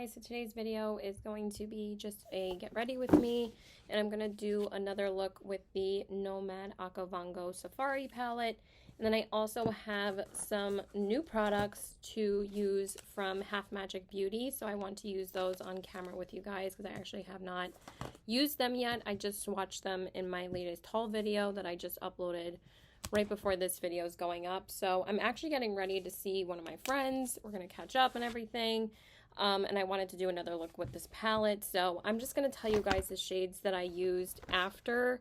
guys, so today's video is going to be just a get ready with me, and I'm going to do another look with the Nomad Okavango Safari palette. And then I also have some new products to use from Half Magic Beauty, so I want to use those on camera with you guys because I actually have not used them yet. I just watched them in my latest haul video that I just uploaded right before this video is going up. So I'm actually getting ready to see one of my friends. We're going to catch up and everything. And I wanted to do another look with this palette. So I'm just going to tell you guys the shades that I used after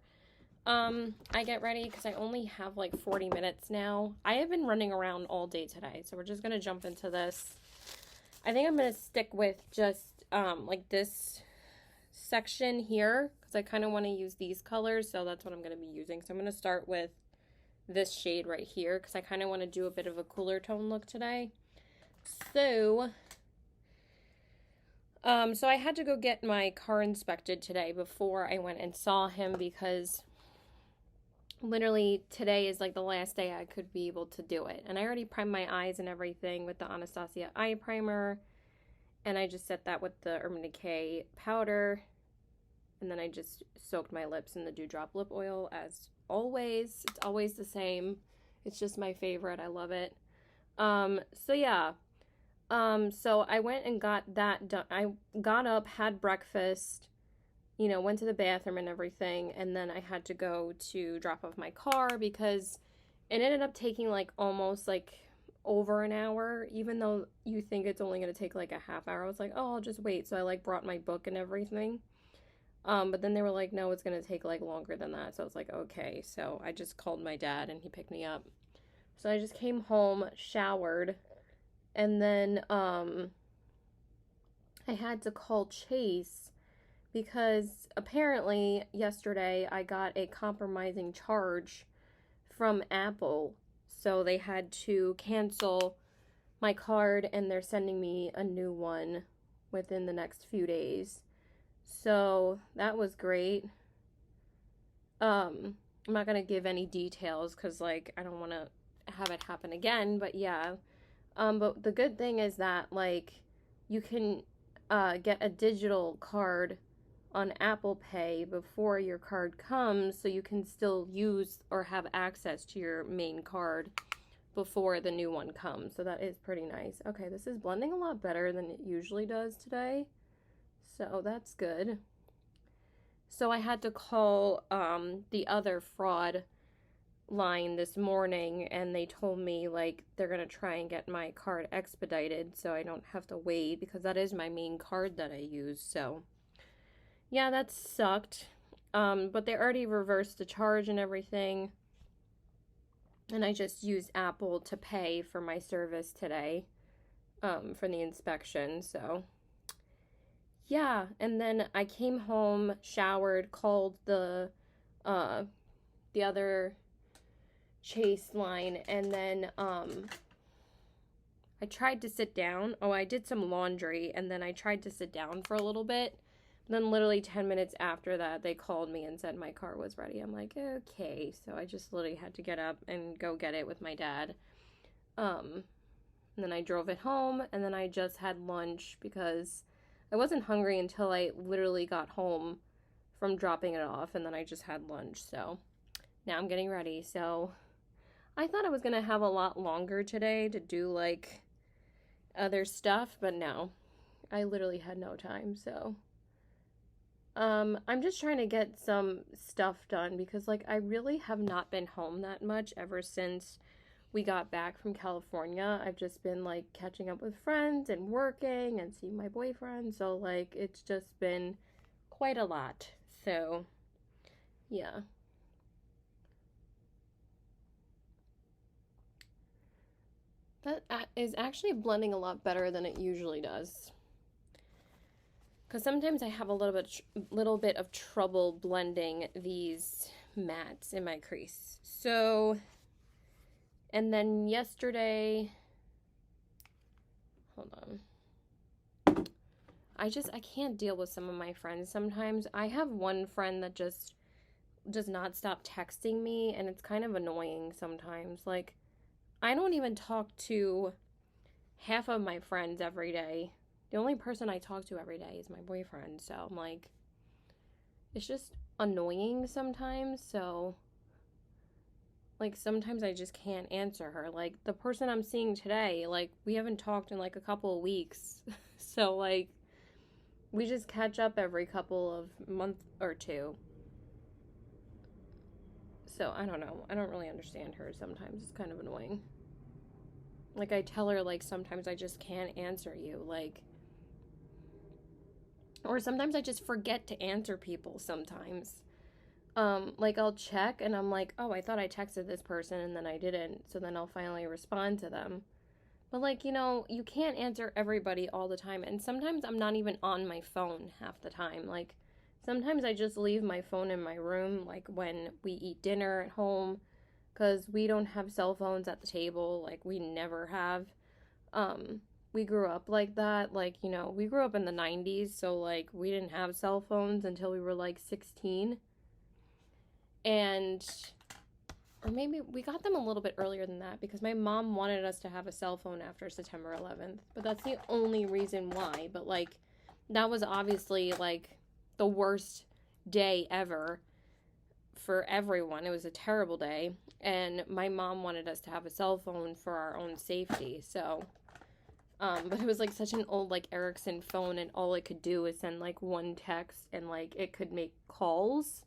I get ready, because I only have like 40 minutes now. I have been running around all day today, so we're just going to jump into this. I think I'm going to stick with just like this section here, because I kind of want to use these colors, so that's what I'm going to be using. So I'm going to start with this shade right here, because I kind of want to do a bit of a cooler tone look today. So I had to go get my car inspected today before I went and saw him, because literally today is like the last day I could be able to do it. And I already primed my eyes and everything with the Anastasia eye primer, and I just set that with the Urban Decay powder, and then I just soaked my lips in the Dewdrop lip oil as always. It's always the same. It's just my favorite. I love it. So yeah. So I went and got that done. I got up, had breakfast, you know, went to the bathroom and everything, and then I had to go to drop off my car because it ended up taking like almost like over an hour, even though you think it's only going to take like a half hour. I was like, oh, I'll just wait. So I like brought my book and everything. But then they were like, no, it's going to take like longer than that. So I was like, okay. So I just called my dad and he picked me up. So I just came home, showered, and then I had to call Chase because apparently yesterday I got a compromising charge from Apple. So they had to cancel my card and they're sending me a new one within the next few days. So that was great. I'm not going to give any details because like I don't want to have it happen again, but yeah. But the good thing is that like you can get a digital card on Apple Pay before your card comes, so you can still use or have access to your main card before the new one comes. So that is pretty nice. Okay, this is blending a lot better than it usually does today. So that's good. So I had to call the other fraud line this morning, and they told me like they're gonna try and get my card expedited so I don't have to wait, because that is my main card that I use. So yeah, that sucked. But they already reversed the charge and everything, and I just used Apple to pay for my service today for the inspection. So yeah, and then I came home, showered, called the other Chase line, and then I tried to sit down. Oh, I did some laundry, and then I tried to sit down for a little bit. And then literally 10 minutes after that, they called me and said my car was ready. I'm like, okay. So I just literally had to get up and go get it with my dad. And then I drove it home, and then I just had lunch because I wasn't hungry until I literally got home from dropping it off, and then I just had lunch. So now I'm getting ready. So I thought I was going to have a lot longer today to do like other stuff, but no, I literally had no time. So I'm just trying to get some stuff done because like I really have not been home that much ever since we got back from California. I've just been like catching up with friends and working and seeing my boyfriend. So like it's just been quite a lot. So yeah. That is actually blending a lot better than it usually does. Because sometimes I have a little bit of trouble blending these mattes in my crease. So, and then yesterday, hold on. I can't deal with some of my friends sometimes. I have one friend that just does not stop texting me, and it's kind of annoying sometimes. Like, I don't even talk to half of my friends every day. The only person I talk to every day is my boyfriend. So I'm like, it's just annoying sometimes. So, like, sometimes I just can't answer her. Like, the person I'm seeing today, like, we haven't talked in like a couple of weeks. So, like, we just catch up every couple of month or two. So, I don't know. I don't really understand her sometimes. It's kind of annoying. Like, I tell her, like, sometimes I just can't answer you. Like, or sometimes I just forget to answer people sometimes. Like, I'll check and I'm like, oh, I thought I texted this person and then I didn't. So then I'll finally respond to them. But, like, you can't answer everybody all the time. And sometimes I'm not even on my phone half the time. Like, sometimes I just leave my phone in my room, like, when we eat dinner at home, because we don't have cell phones at the table. Like, we never have. We grew up like that. Like, we grew up in the 90s, so, like, we didn't have cell phones until we were, like, 16. And or maybe we got them a little bit earlier than that because my mom wanted us to have a cell phone after September 11th. But that's the only reason why. But, like, that was obviously, like, the worst day ever for everyone. It was a terrible day. And my mom wanted us to have a cell phone for our own safety. So, but it was, like, such an old, like, Ericsson phone, and all it could do is send, like, one text, and, like, it could make calls.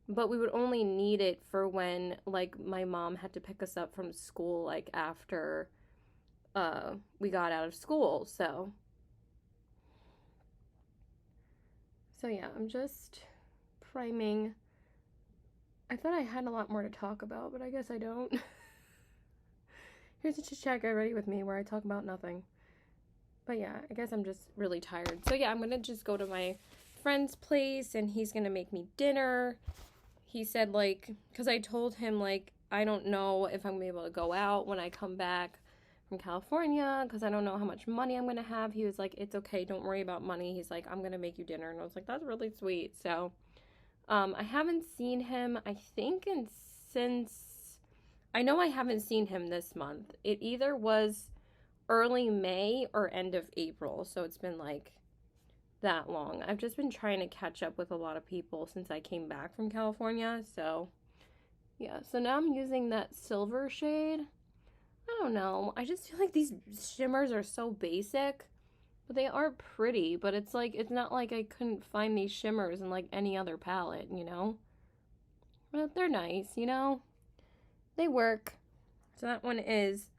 But we would only need it for when, like, my mom had to pick us up from school, like, after we got out of school. So yeah, I'm just priming. I thought I had a lot more to talk about, but I guess I don't. Here's a chit chat, get ready with me, where I talk about nothing. But yeah, I guess I'm just really tired. So yeah, I'm gonna just go to my friend's place, and he's gonna make me dinner. He said, like, because I told him, like, I don't know if I'm going to be able to go out when I come back from California because I don't know how much money I'm going to have. He was like, it's okay, don't worry about money. He's like, I'm going to make you dinner. And I was like, that's really sweet. So, I haven't seen him, I think, I know I haven't seen him this month. It either was early May or end of April. So it's been, like, that long. I've just been trying to catch up with a lot of people since I came back from California. So yeah, so now I'm using that silver shade. I don't know, I just feel like these shimmers are so basic, but they are pretty. But it's like, it's not like I couldn't find these shimmers in, like, any other palette, but they're nice, they work. So that one is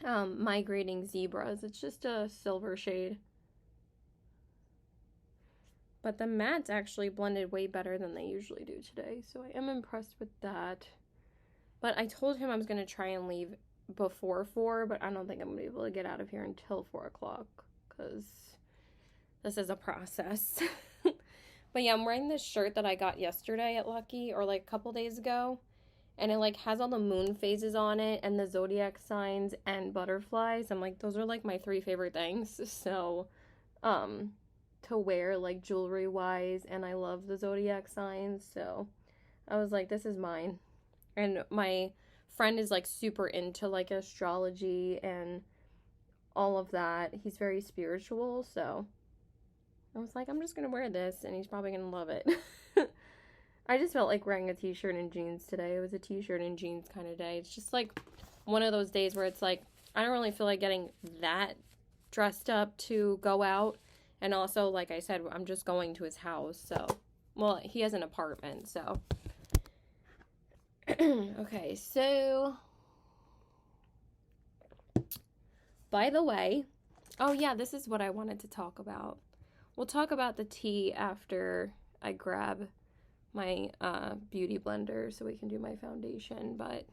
Migrating Zebras. It's just a silver shade. But the mattes actually blended way better than they usually do today. So I am impressed with that. But I told him I was going to try and leave before 4. But I don't think I'm going to be able to get out of here until 4 o'clock. Because this is a process. But yeah, I'm wearing this shirt that I got yesterday at Lucky. Or like a couple days ago. And it like has all the moon phases on it. And the zodiac signs and butterflies. I'm like, those are like my 3 favorite things. So, to wear, like, jewelry wise, and I love the zodiac signs, so I was like, this is mine. And my friend is, like, super into, like, astrology and all of that. He's very spiritual, so I was like, I'm just gonna wear this, and he's probably gonna love it. I just felt like wearing a t-shirt and jeans today. It was a t-shirt and jeans kind of day. It's just like one of those days where it's like, I don't really feel like getting that dressed up to go out. And also, like I said, I'm just going to his house, so, well, he has an apartment, so. Okay, so, by the way, oh yeah, this is what I wanted to talk about. We'll talk about the tea after I grab my beauty blender so we can do my foundation, but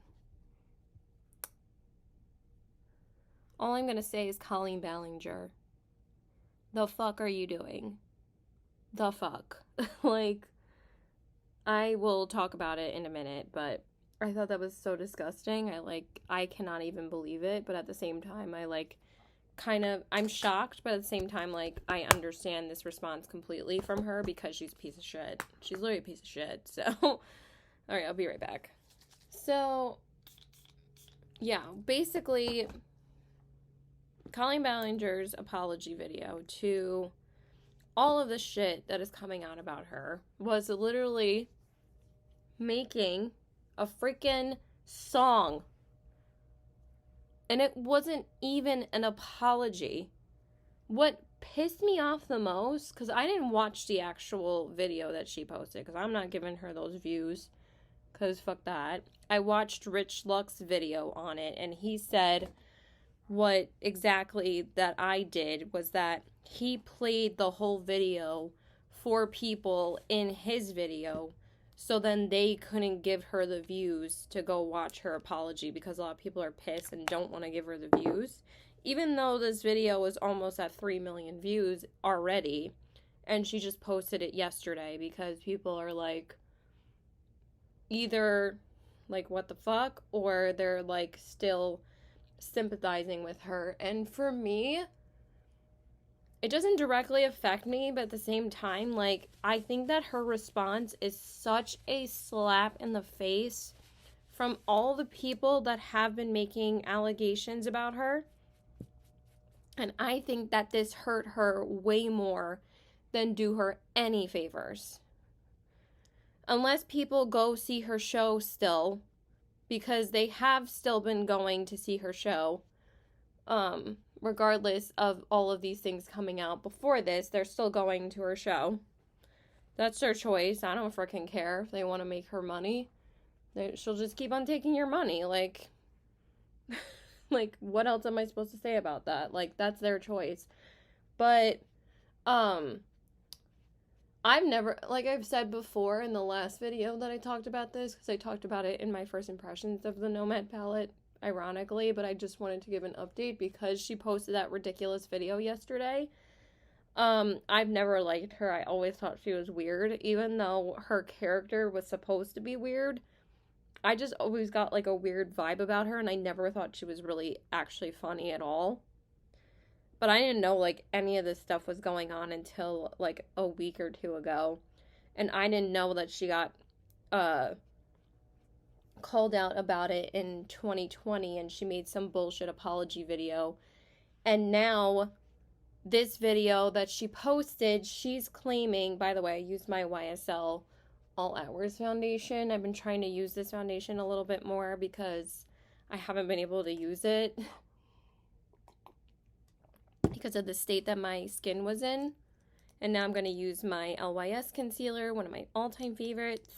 all I'm going to say is Colleen Ballinger. The fuck are you doing? The fuck. Like, I will talk about it in a minute, but I thought that was so disgusting. I cannot even believe it, but at the same time, I'm shocked, but at the same time, like, I understand this response completely from her because she's a piece of shit. She's literally a piece of shit, so. Alright, I'll be right back. So, yeah, basically, Colleen Ballinger's apology video to all of the shit that is coming out about her was literally making a freaking song. And it wasn't even an apology. What pissed me off the most, because I didn't watch the actual video that she posted, because I'm not giving her those views, because fuck that. I watched Rich Luck's video on it, and he said what exactly that I did was that he played the whole video for people in his video, so then they couldn't give her the views to go watch her apology, because a lot of people are pissed and don't want to give her the views. Even though this video was almost at 3 million views already, and she just posted it yesterday because people are like, either like, what the fuck, or they're like still sympathizing with her. And for me, it doesn't directly affect me, but at the same time, like, I think that her response is such a slap in the face from all the people that have been making allegations about her. And I think that this hurt her way more than do her any favors. Unless people go see her show still, because they have still been going to see her show, regardless of all of these things coming out before this, they're still going to her show. That's their choice. I don't freaking care if they want to make her money. She'll just keep on taking your money. Like, like, what else am I supposed to say about that? Like, that's their choice. But, I've never, like I've said before in the last video that I talked about this, because I talked about it in my first impressions of the Nomad palette, ironically, but I just wanted to give an update because she posted that ridiculous video yesterday. I've never liked her. I always thought she was weird, even though her character was supposed to be weird. I just always got like a weird vibe about her, and I never thought she was really actually funny at all. But I didn't know like any of this stuff was going on until like a week or two ago. And I didn't know that she got called out about it in 2020, and she made some bullshit apology video. And now this video that she posted, she's claiming, by the way, I used my YSL All Hours foundation. I've been trying to use this foundation a little bit more because I haven't been able to use it because of the state that my skin was in. And now I'm going to use my LYS concealer, one of my all-time favorites.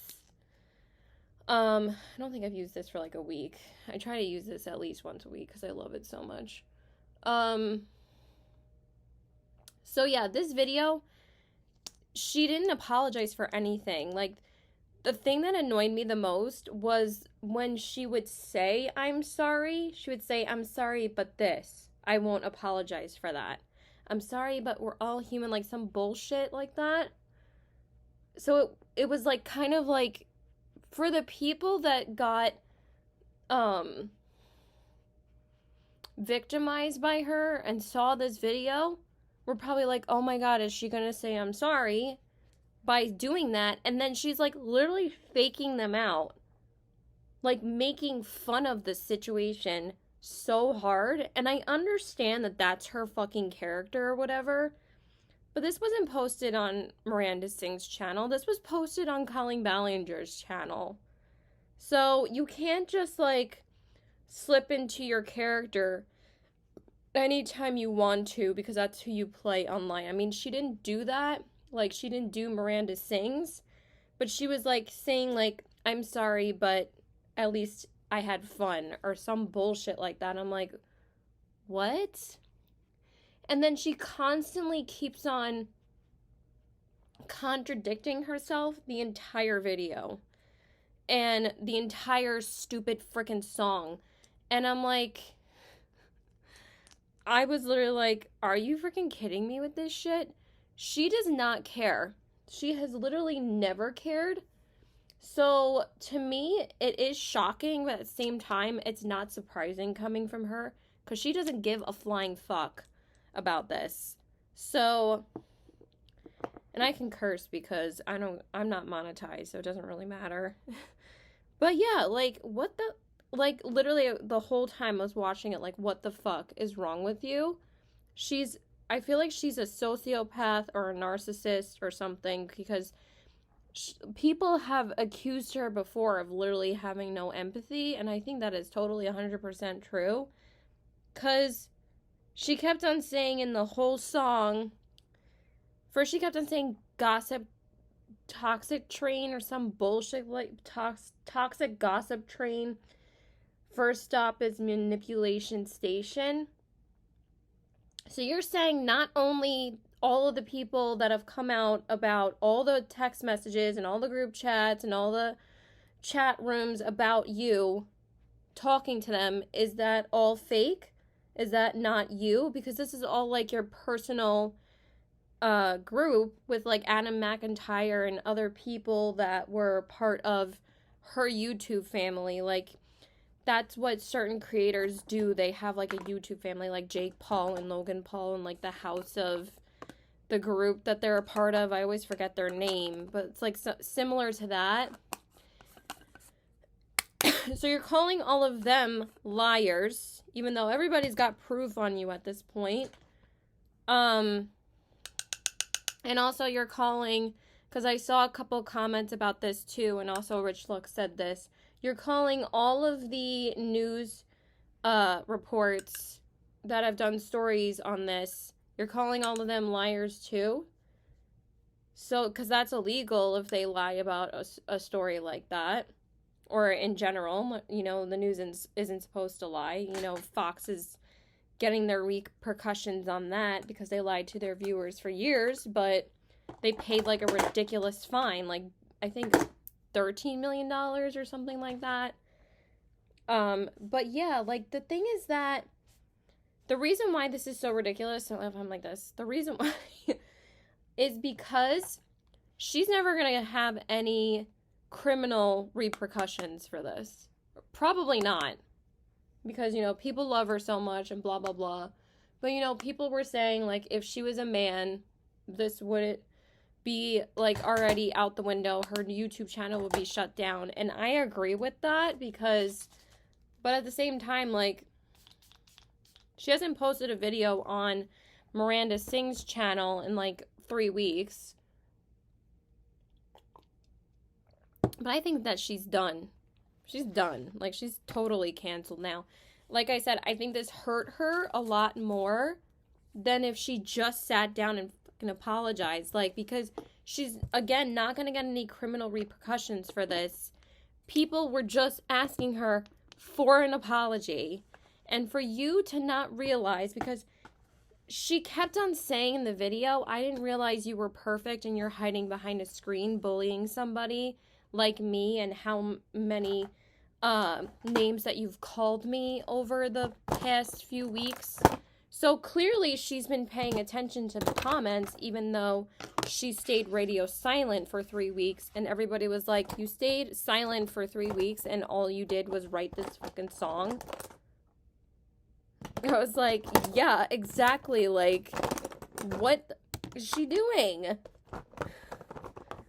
I don't think I've used this for like a week. I try to use this at least once a week because I love it so much. So yeah, this video, she didn't apologize for anything. Like, the thing that annoyed me the most was when she would say, I'm sorry, she would say, I'm sorry, but this, I won't apologize for that. I'm sorry, but we're all human, like some bullshit like that. So it was like kind of like, for the people that got victimized by her and saw this video, were probably like, oh my god, is she gonna say I'm sorry by doing that? And then she's like literally faking them out, like making fun of the situation so hard. And I understand that that's her fucking character or whatever, but this wasn't posted on Miranda Singh's channel. This was posted on Colleen Ballinger's channel. So you can't just like slip into your character anytime you want to, because that's who you play online. I mean, she didn't do that. Like, she didn't do Miranda Sings, but she was like saying like, I'm sorry, but at least I had fun, or some bullshit like that. I'm like, what? And then she constantly keeps on contradicting herself the entire video and the entire stupid freaking song. And I'm like, I was literally like, are you freaking kidding me with this shit? She does not care. She has literally never cared. So to me, it is shocking, but at the same time, it's not surprising coming from her, because she doesn't give a flying fuck about this. So, and I can curse because I'm not monetized, so it doesn't really matter. But yeah, like, what the, like, literally the whole time I was watching it, like, what the fuck is wrong with you? I feel like she's a sociopath or a narcissist or something, because people have accused her before of literally having no empathy, and I think that is totally 100% true. Because she kept on saying in the whole song, first she kept on saying gossip toxic train or some bullshit like toxic gossip train. First stop is manipulation station. So you're saying not only all of the people that have come out about all the text messages and all the group chats and all the chat rooms about you talking to them, is that all fake? Is that not you? Because this is all like your personal group with like Adam McIntyre and other people that were part of her YouTube family. Like, that's what certain creators do. They have like a YouTube family, like Jake Paul and Logan Paul, and like the house of the group that they're a part of. I always forget their name, but it's like similar to that. So you're calling all of them liars, even though everybody's got proof on you at this point. And also you're calling, because I saw a couple comments about this too, and also Rich Look said this, you're calling all of the news reports that have done stories on this, you're calling all of them liars too? So, because that's illegal if they lie about a story like that. Or in general, you know, the news isn't supposed to lie. You know, Fox is getting their repercussions on that because they lied to their viewers for years, but they paid like a ridiculous fine, like I think $13 million or something like that. But yeah, like the thing is that the reason why this is so ridiculous, I don't know if I'm like this, the reason why is because she's never gonna have any criminal repercussions for this. Probably not. Because, you know, people love her so much and blah, blah, blah. But, you know, people were saying, like, if she was a man, this wouldn't be, like, already out the window. Her YouTube channel would be shut down. And I agree with that because, but at the same time, like, she hasn't posted a video on Miranda Singh's channel in, like, 3 weeks. But I think that she's done. She's done. Like, she's totally canceled now. Like I said, I think this hurt her a lot more than if she just sat down and fucking apologized. Like, because she's, again, not going to get any criminal repercussions for this. People were just asking her for an apology. And for you to not realize, because she kept on saying in the video, I didn't realize you were perfect and you're hiding behind a screen bullying somebody like me, and how many names that you've called me over the past few weeks. So clearly she's been paying attention to the comments, even though she stayed radio silent for 3 weeks, and everybody was like, you stayed silent for 3 weeks and all you did was write this fucking song? I was like, yeah, exactly. Like, what is she doing?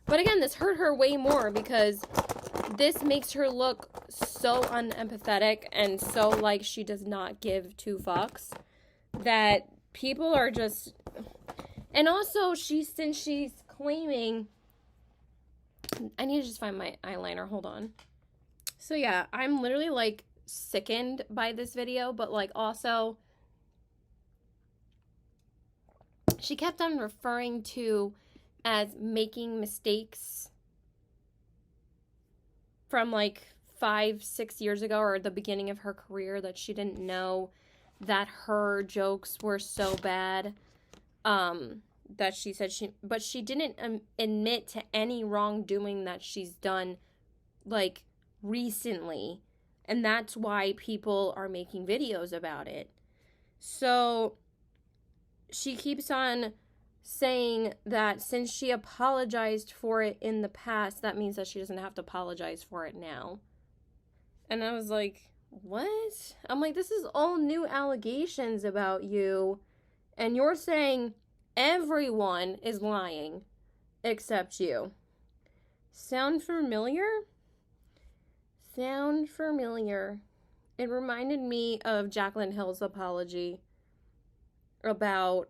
But again, this hurt her way more because this makes her look so unempathetic and so like she does not give two fucks that people are just... And also, since she's claiming... I need to just find my eyeliner. Hold on. So yeah, I'm literally like sickened by this video, but like also she kept on referring to as making mistakes from like 5-6 years ago, or the beginning of her career, that she didn't know that her jokes were so bad, that she said but she didn't admit to any wrongdoing that she's done like recently, and that's why people are making videos about it. So she keeps on saying that since she apologized for it in the past, that means that she doesn't have to apologize for it now. And I was like, what? I'm like, this is all new allegations about you, and you're saying everyone is lying except you. Sound familiar? Sound familiar? It reminded me of Jaclyn Hill's apology about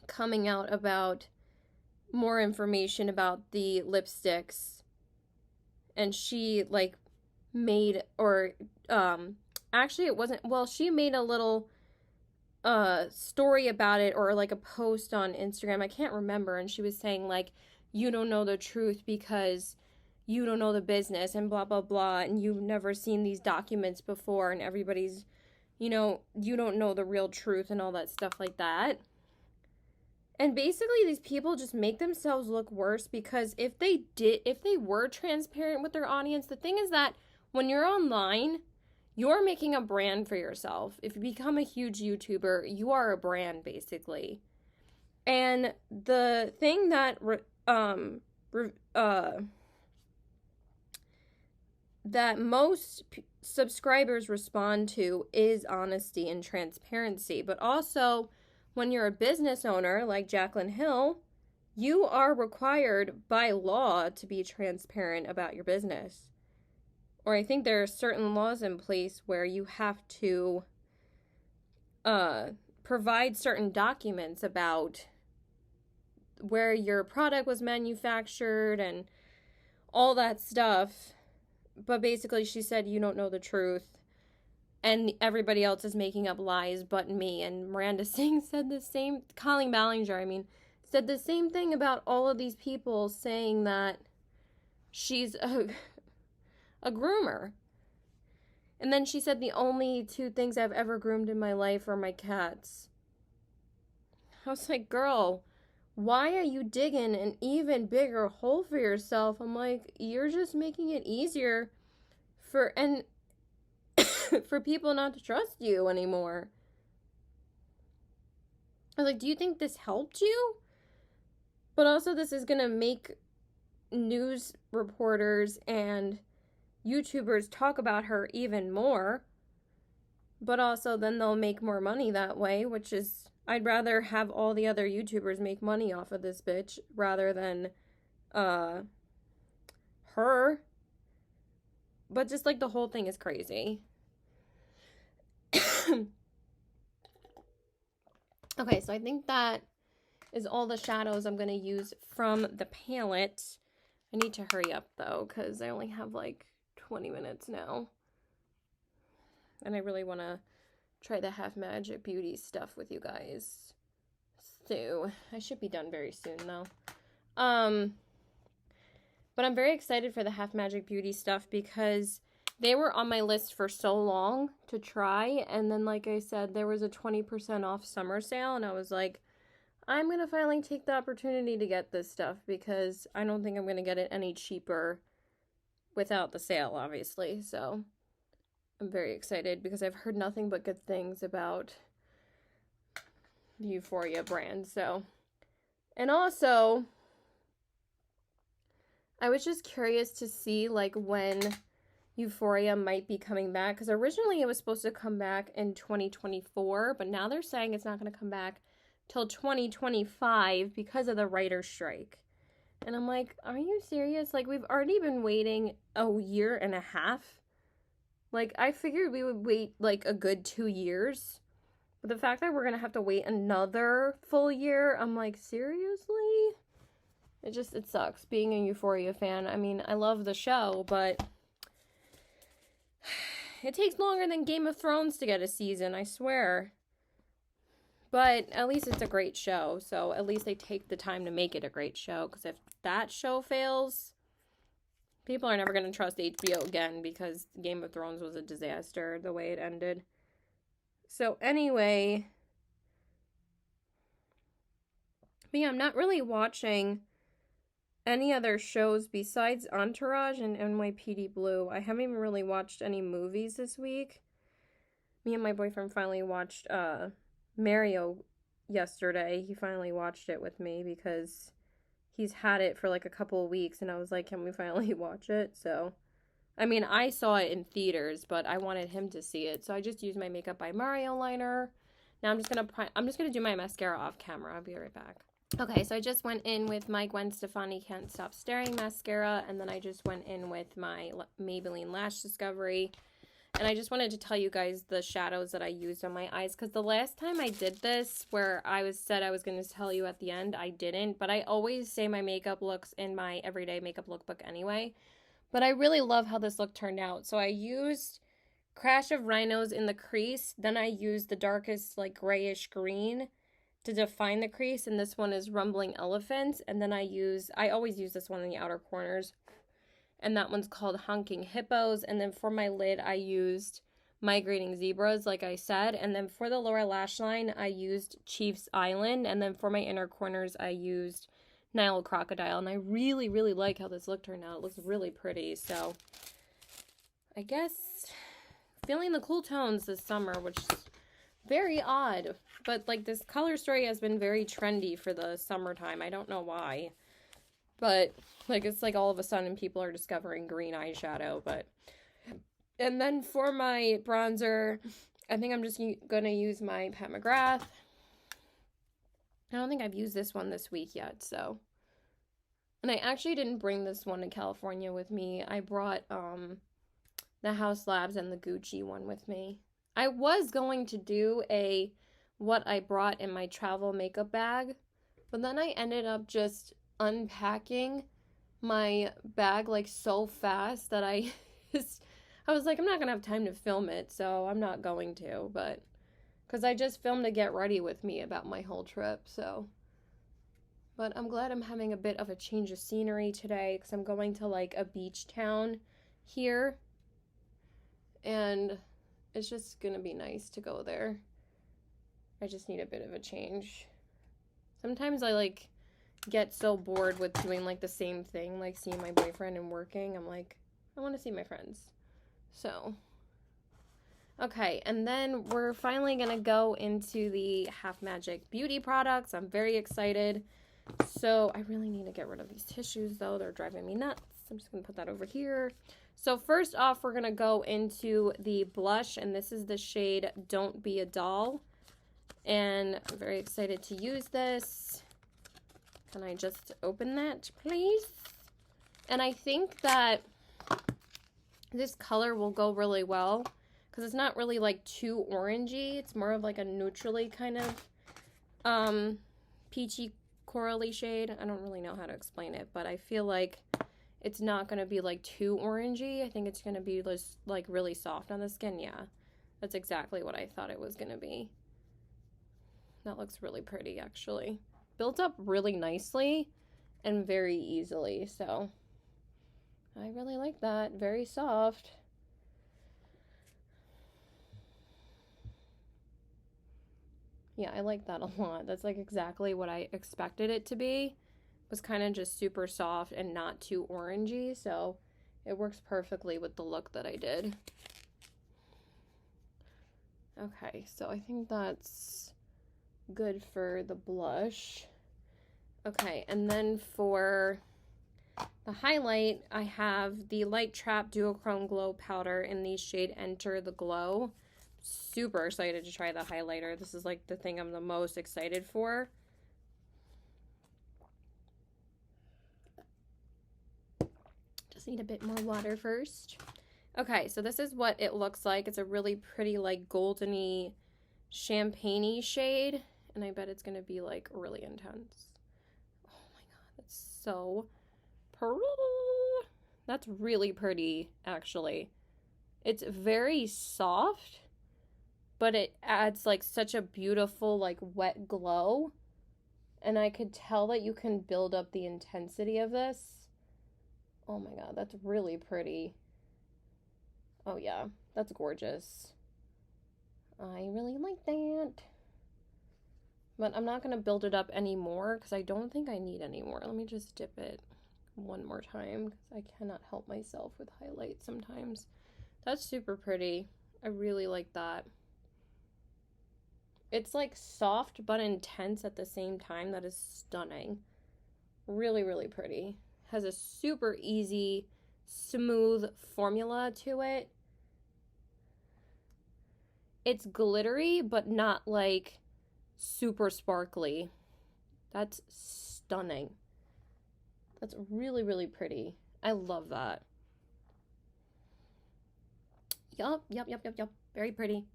coming out about more information about the lipsticks, and she like made or actually it wasn't, well, she made a little story about it, or like a post on Instagram, I can't remember, and she was saying like, you don't know the truth because you don't know the business and blah blah blah, and you've never seen these documents before, and everybody's, you know, you don't know the real truth and all that stuff like that. And basically these people just make themselves look worse, because if they were transparent with their audience, the thing is that when you're online, you're making a brand for yourself. If you become a huge YouTuber, you are a brand basically. And the thing that that most subscribers respond to is honesty and transparency. But also, when you're a business owner like Jaclyn Hill, you are required by law to be transparent about your business. Or I think there are certain laws in place where you have to provide certain documents about where your product was manufactured and all that stuff. But basically she said, you don't know the truth, and everybody else is making up lies but me. And Miranda Singh said the same, Colleen Ballinger, said the same thing about all of these people saying that she's a groomer. And then she said, the only two things I've ever groomed in my life are my cats. I was like, girl, why are you digging an even bigger hole for yourself? I'm like, you're just making it easier for for people not to trust you anymore. I was like, do you think this helped you? But also, this is gonna make news reporters and YouTubers talk about her even more. But also, then they'll make more money that way, which is, I'd rather have all the other YouTubers make money off of this bitch rather than her. But just like the whole thing is crazy. Okay, so I think that is all the shadows I'm going to use from the palette. I need to hurry up though, because I only have like 20 minutes now. And I really want to try the Half Magic Beauty stuff with you guys. So I should be done very soon though. But I'm very excited for the Half Magic Beauty stuff because they were on my list for so long to try. And then, like I said, there was a 20% off summer sale. And I was like, I'm going to finally take the opportunity to get this stuff because I don't think I'm going to get it any cheaper without the sale, obviously. So I'm very excited because I've heard nothing but good things about the Euphoria brand. So, and also, I was just curious to see like when Euphoria might be coming back, because originally it was supposed to come back in 2024, but now they're saying it's not going to come back till 2025 because of the writer's strike. And I'm like, are you serious? Like, we've already been waiting a year and a half. Like, I figured we would wait like a good 2 years, but the fact that we're going to have to wait another full year, I'm like, seriously? It sucks being a Euphoria fan. I mean, I love the show, but it takes longer than Game of Thrones to get a season, I swear. But at least it's a great show, so at least they take the time to make it a great show, because if that show fails, people are never going to trust HBO again, because Game of Thrones was a disaster the way it ended. So anyway, but yeah, I'm not really watching any other shows besides Entourage and NYPD Blue. I haven't even really watched any movies this week. Me and my boyfriend finally watched Mario yesterday. He finally watched it with me because he's had it for like a couple of weeks, and I was like, can we finally watch it? So, I mean, I saw it in theaters, but I wanted him to see it, so I just used my Makeup by Mario liner. Now I'm just gonna do my mascara off camera. I'll be right back. Okay, so I just went in with my Gwen Stefani Can't Stop Staring mascara, and then I just went in with my Maybelline Lash Discovery. And I just wanted to tell you guys the shadows that I used on my eyes, because the last time I did this, where I said I was going to tell you at the end, I didn't. But I always say my makeup looks in my everyday makeup lookbook anyway. But I really love how this look turned out. So I used Crash of Rhinos in the crease. Then I used the darkest like grayish green to define the crease. And this one is Rumbling Elephants. And then I always use this one in the outer corners. And that one's called Honking Hippos. And then for my lid, I used Migrating Zebras, like I said. And then for the lower lash line, I used Chief's Island. And then for my inner corners, I used Nile Crocodile. And I really, really like how this look turned out. It looks really pretty. So I guess feeling the cool tones this summer, which is very odd. But like this color story has been very trendy for the summertime. I don't know why. But like it's like all of a sudden people are discovering green eyeshadow. But and then for my bronzer, I think I'm just gonna use my Pat McGrath. I don't think I've used this one this week yet, so. And I actually didn't bring this one to California with me. I brought the House Labs and the Gucci one with me. I was going to do a what I brought in my travel makeup bag, but then I ended up just unpacking my bag like so fast that I was like, I'm not gonna have time to film it, so I'm not going to. But because I just filmed a get ready with me about my whole trip, so. But I'm glad I'm having a bit of a change of scenery today, because I'm going to like a beach town here, and it's just gonna be nice to go there. I just need a bit of a change. Sometimes I like get so bored with doing like the same thing, like seeing my boyfriend and working. I'm like, I want to see my friends. So, okay, and then we're finally gonna go into the Half Magic beauty products. I'm very excited. So I really need to get rid of these tissues though. They're driving me nuts. I'm just gonna put that over here. So first off, we're gonna go into the blush, and this is the shade Don't Be a Doll. And I'm very excited to use this. Can I just open that, please? And I think that this color will go really well because it's not really like too orangey. It's more of like a neutrally kind of peachy corally shade. I don't really know how to explain it, but I feel like it's not going to be like too orangey. I think it's going to be just like really soft on the skin. Yeah, that's exactly what I thought it was going to be. That looks really pretty, actually. Built up really nicely and very easily, so I really like that. Very soft. Yeah, I like that a lot. That's like exactly what I expected it to be. It was kind of just super soft and not too orangey, so it works perfectly with the look that I did. Okay, so I think that's good for the blush. Okay, and then for the highlight, I have the Light Trap Duochrome Glow Powder in the shade Enter the Glow. Super excited to try the highlighter. This is like the thing I'm the most excited for. Just need a bit more water first. Okay, so this is what it looks like. It's a really pretty like goldeny champagne-y shade, and I bet it's gonna be like really intense. Oh my god, that's so pretty. That's really pretty, actually. It's very soft, but it adds like such a beautiful like wet glow, and I could tell that you can build up the intensity of this. Oh my god, that's really pretty. Oh yeah, that's gorgeous. I really like that. But I'm not going to build it up anymore because I don't think I need any more. Let me just dip it one more time because I cannot help myself with highlight sometimes. That's super pretty. I really like that. It's like soft but intense at the same time. That is stunning. Really, really pretty. Has a super easy, smooth formula to it. It's glittery, but not like super sparkly. That's stunning. That's really, really pretty. I love that. Yup. Very pretty.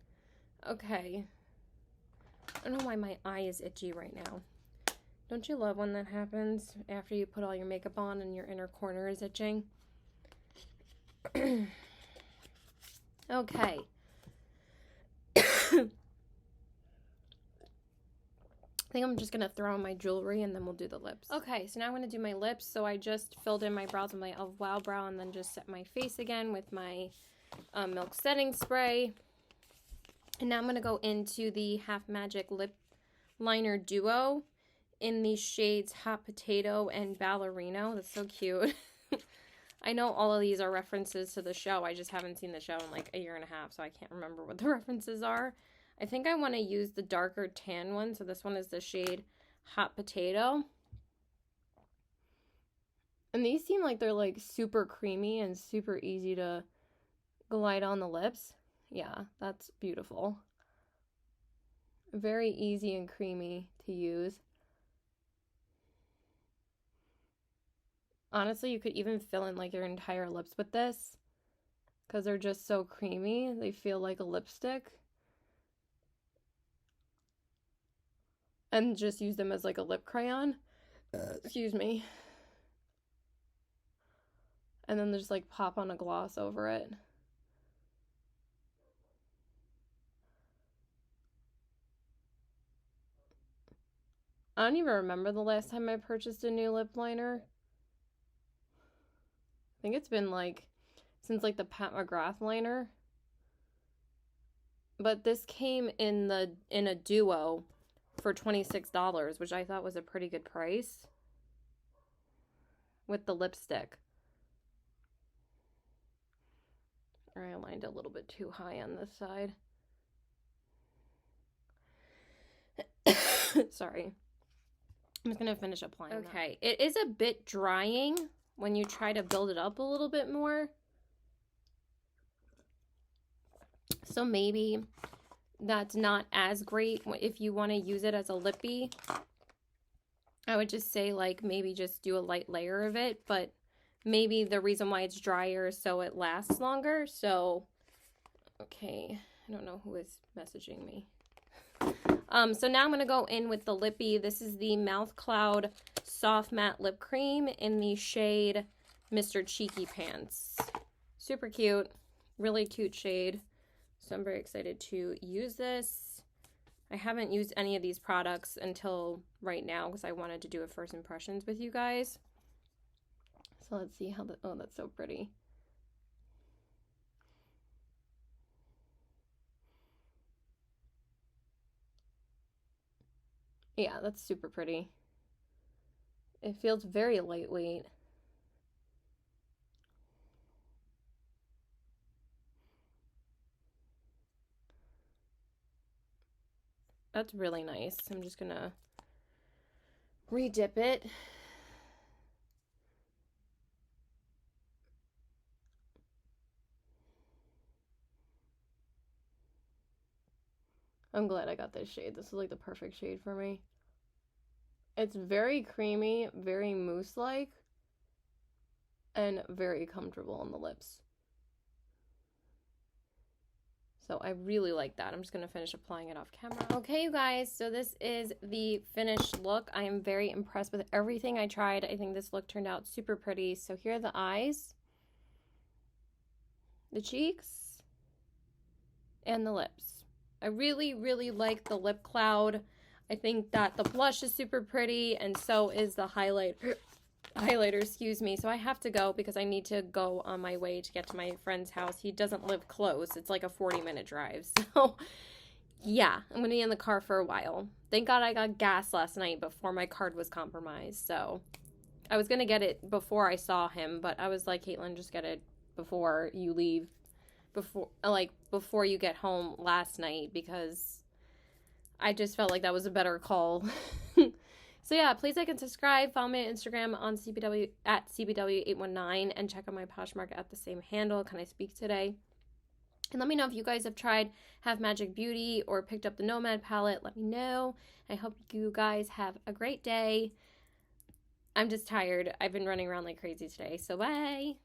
Okay. I don't know why my eye is itchy right now. Don't you love when that happens after you put all your makeup on and your inner corner is itching? Okay. I think I'm just going to throw in my jewelry and then we'll do the lips. Okay, so now I'm going to do my lips. So I just filled in my brows with my e.l.f. Wow Brow and then just set my face again with my Milk Setting Spray. And now I'm going to go into the Half Magic Lip Liner Duo in the shades Hot Potato and Ballerino. That's so cute. I know all of these are references to the show. I just haven't seen the show in like a year and a half, so I can't remember what the references are. I think I want to use the darker tan one, so this one is the shade Hot Potato. And these seem like they're like super creamy and super easy to glide on the lips. Yeah, that's beautiful. Very easy and creamy to use. Honestly, you could even fill in like your entire lips with this because they're just so creamy. They feel like a lipstick. And just use them as like a lip crayon. Excuse me. And then just like pop on a gloss over it. I don't even remember the last time I purchased a new lip liner. I think it's been like since like the Pat McGrath liner. But this came in a duo for $26, which I thought was a pretty good price with the lipstick. I aligned a little bit too high on this side. Sorry. I'm just going to finish applying that. Okay, it is a bit drying when you try to build it up a little bit more. So maybe that's not as great if you want to use it as a lippy. I would just say like maybe just do a light layer of it, but maybe the reason why it's drier is so it lasts longer. So, okay, I don't know who is messaging me. So now I'm going to go in with the lippy. This is the Mouth Cloud Soft Matte Lip Cream in the shade Mr. Cheeky Pants. Super cute. Really cute shade. So I'm very excited to use this. I haven't used any of these products until right now because I wanted to do a first impressions with you guys. So let's see how the, oh, that's so pretty. Yeah, that's super pretty. It feels very lightweight. That's really nice. I'm just gonna re-dip it. I'm glad I got this shade. This is like the perfect shade for me. It's very creamy, very mousse-like, and very comfortable on the lips. So I really like that. I'm just going to finish applying it off camera. Okay, you guys, so this is the finished look. I am very impressed with everything I tried. I think this look turned out super pretty. So here are the eyes, the cheeks, and the lips. I really, really like the lip cloud. I think that the blush is super pretty, and so is the highlighter, excuse me. So I have to go because I need to go on my way to get to my friend's house. He doesn't live close. It's like a 40-minute drive. So yeah, I'm going to be in the car for a while. Thank God I got gas last night before my card was compromised. So I was going to get it before I saw him, but I was like, Caitlin, just get it before you leave, before you get home last night, because I just felt like that was a better call. So yeah, please like and subscribe. Follow me on Instagram on CBW at CBW819 and check out my Poshmark at the same handle. Can I speak today? And let me know if you guys have tried Have Magic Beauty or picked up the Nomad palette. Let me know. I hope you guys have a great day. I'm just tired. I've been running around like crazy today. So bye.